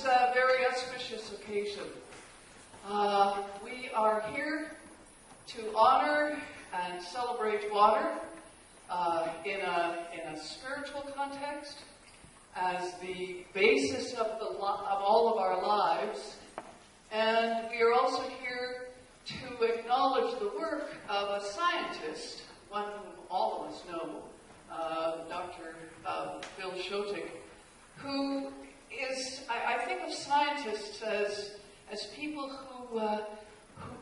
a very auspicious occasion. We are here to honor and celebrate water in a spiritual context as the basis of all of our lives. And we are also here to acknowledge the work of a scientist, one whom all of us know, Dr. Bill Schultz, who is, I think of scientists as people who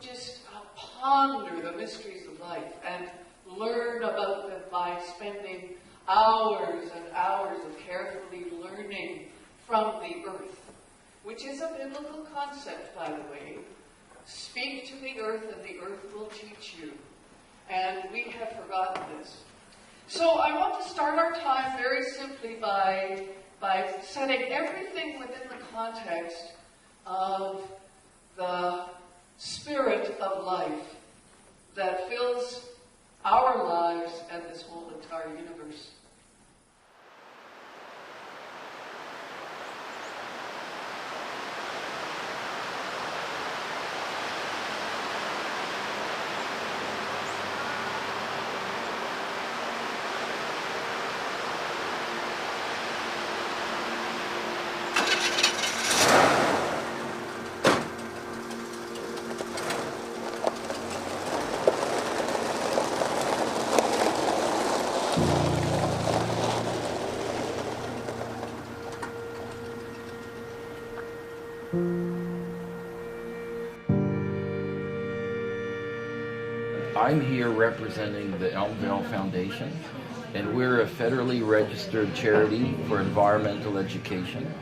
just ponder the mysteries of life and learn about them by spending hours and hours of carefully learning from the earth, which is a biblical concept, by the way. Speak to the earth and the earth will teach you. And we have forgotten this. So I want to start our time very simply by setting everything within the context of the spirit of life that fills our lives and this whole entire universe. I'm here representing the Elmvale Foundation, and we're a federally registered charity for environmental education.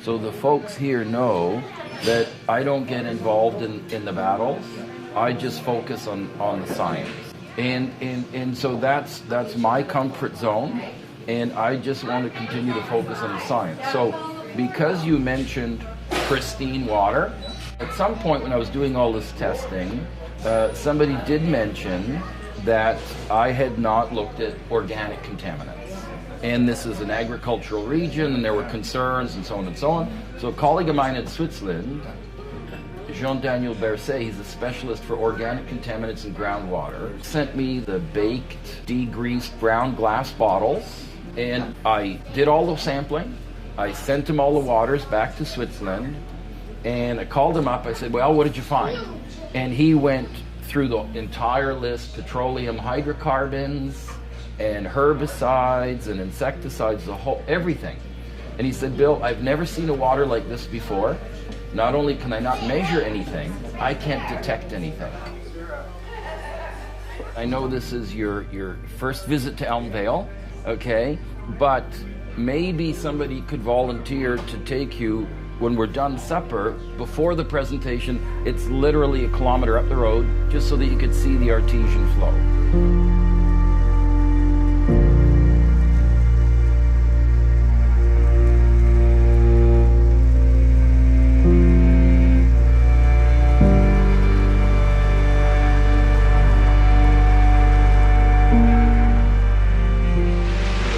So the folks here know that I don't get involved in the battles. I just focus on the science. And so that's my comfort zone, and I just want to continue to focus on the science. So because you mentioned pristine water, at some point when I was doing all this testing, somebody did mention that I had not looked at organic contaminants. And this is an agricultural region, and there were concerns and so on and so on. So a colleague of mine in Switzerland, Jean-Daniel Berset, he's a specialist for organic contaminants in groundwater, sent me the baked, degreased brown glass bottles, and I did all the sampling. I sent him all the waters back to Switzerland, and I called him up. I said, well, what did you find? And he went through the entire list: petroleum hydrocarbons and herbicides and insecticides, everything. And he said, Bill, I've never seen a water like this before. Not only can I not measure anything, I can't detect anything. I know this is your first visit to Elmvale, okay? But maybe somebody could volunteer to take you when we're done supper, before the presentation. It's literally a kilometer up the road, just so that you could see the Artesian Flow.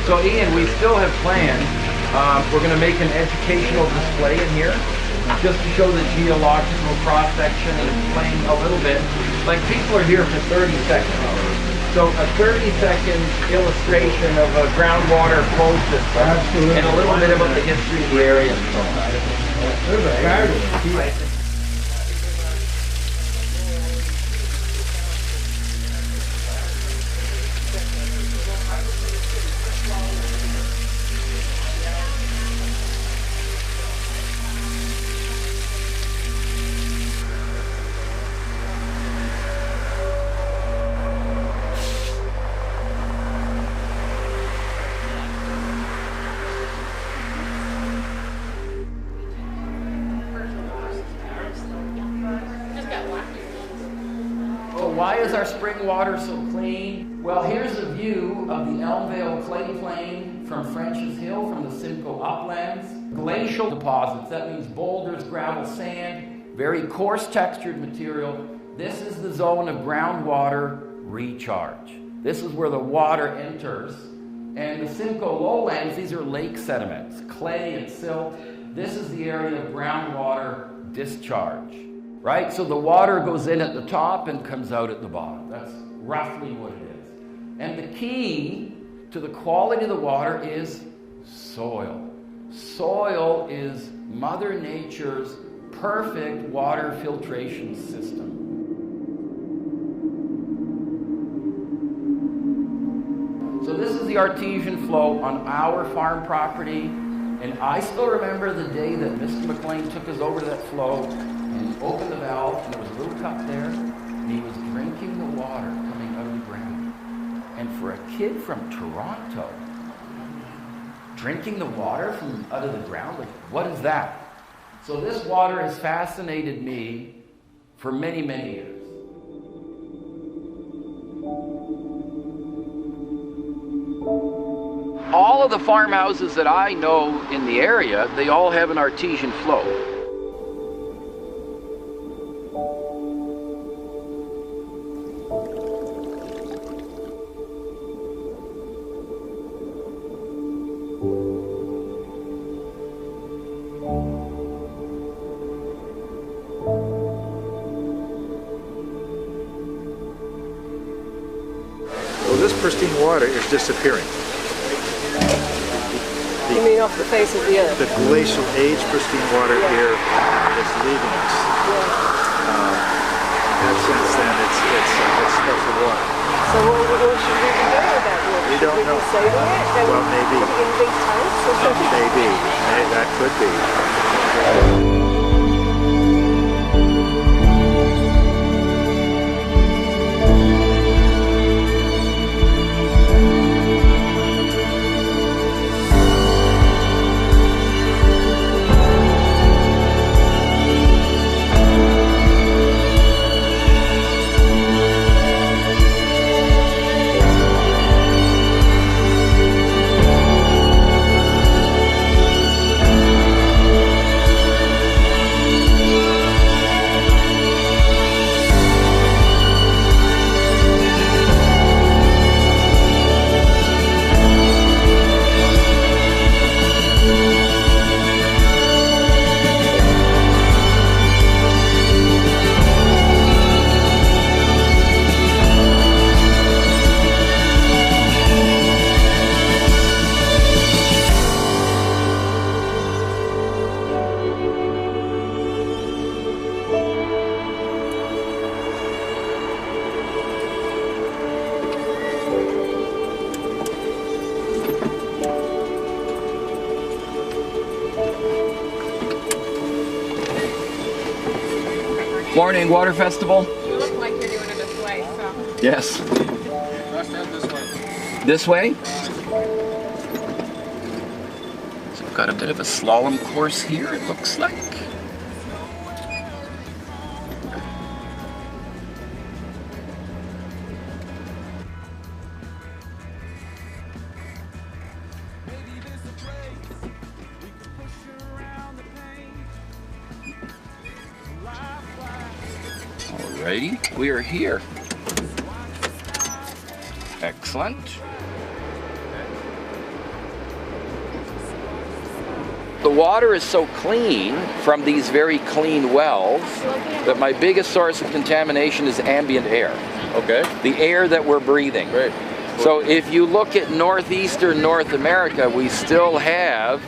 So Ian, we still have plans. We're going to make an educational display in here, just to show the geological cross-section and explain a little bit. Like, people are here for 30 seconds. So a 30-second illustration of a groundwater flow system. Absolutely. And a little bit about the history of the area and so on. Why is our spring water so clean? Well, here's a view of the Elmvale clay plain from French's Hill, from the Simcoe uplands. Glacial deposits, that means boulders, gravel, sand, very coarse textured material. This is the zone of groundwater recharge. This is where the water enters. And the Simcoe lowlands, these are lake sediments, clay and silt. this is the area of groundwater discharge, right? So the water goes in at the top and comes out at the bottom. That's roughly what it is. And the key to the quality of the water is soil. Soil is Mother Nature's perfect water filtration system. So this is the Artesian Flow on our farm property. And I still remember the day that Mr. McLean took us over to that flow and he opened the valve and there was a little cup there and he was drinking the water coming out of the ground. And for a kid from Toronto, drinking the water from out of the ground, like, what is that? So this water has fascinated me for many, many years. All of the farmhouses that I know in the area, they all have an artesian flow. So this pristine water is disappearing. You mean off the face of the earth? The glacial age pristine water here is leaving us. In that sense, then it's special water. So what should we be doing with that water? We don't know. Saving it? And Well, maybe. putting it in big tanks or something? Maybe. That could be. Morning, Water Festival. You look like you're doing it this way, so. Yes. This way. This way? So we've got a bit of a slalom course here, it looks like. Alrighty, we are here. Excellent. The water is so clean from these very clean wells that my biggest source of contamination is ambient air. Okay. The air that we're breathing. Great. So if you look at northeastern North America, we still have,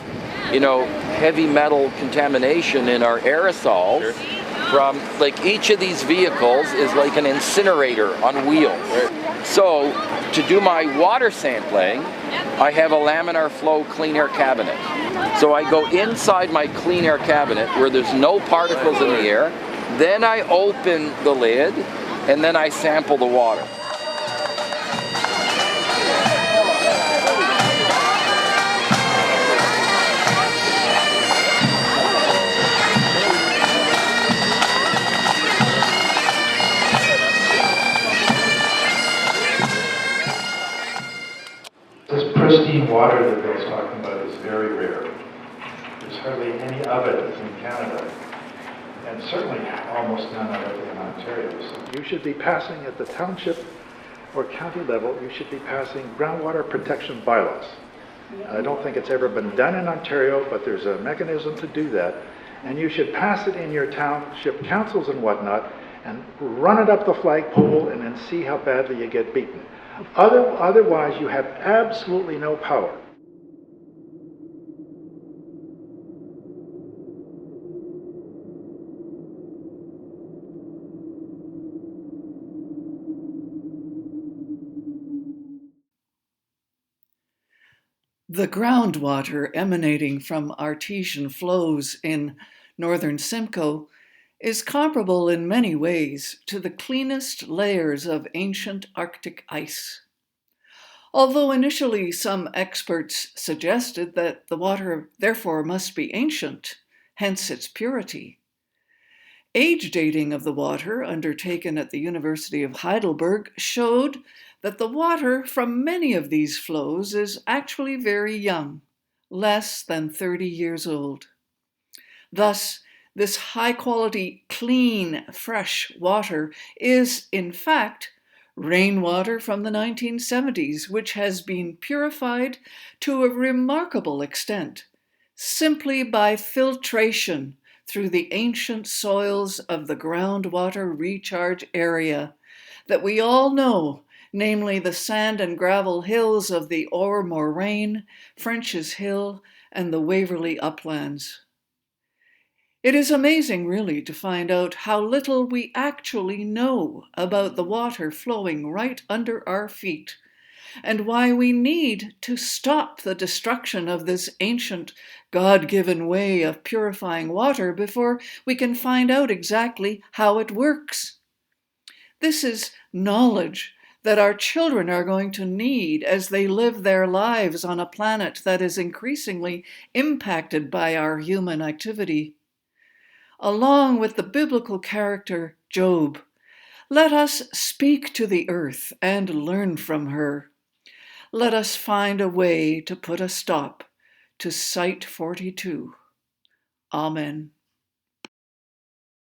you know, heavy metal contamination in our aerosols. Sure. From, like, each of these vehicles is like an incinerator on wheels. Right. So to do my water sampling, I have a laminar flow clean air cabinet. So I go inside my clean air cabinet where there's no particles in the air, then I open the lid, and then I sample the water. This pristine water that Bill's talking about is very rare. There's hardly any of it in Canada, and certainly almost none of it in Ontario. So you should be passing at the township or county level, you should be passing groundwater protection bylaws. I don't think it's ever been done in Ontario, but there's a mechanism to do that. And you should pass it in your township councils and whatnot, and run it up the flagpole and then see how badly you get beaten. Otherwise, you have absolutely no power. The groundwater emanating from artesian flows in northern Simcoe is comparable in many ways to the cleanest layers of ancient Arctic ice. Although initially some experts suggested that the water therefore must be ancient, hence its purity. Age dating of the water, undertaken at the University of Heidelberg, showed that the water from many of these flows is actually very young, less than 30 years old. Thus, this high-quality, clean, fresh water is, in fact, rainwater from the 1970s, which has been purified to a remarkable extent, simply by filtration through the ancient soils of the groundwater recharge area that we all know, namely the sand and gravel hills of the Ore Moraine, French's Hill, and the Waverley Uplands. It is amazing, really, to find out how little we actually know about the water flowing right under our feet, and why we need to stop the destruction of this ancient, God-given way of purifying water before we can find out exactly how it works. This is knowledge that our children are going to need as they live their lives on a planet that is increasingly impacted by our human activity. Along with the biblical character Job, let us speak to the earth and learn from her. Let us find a way to put a stop to Site 42. Amen.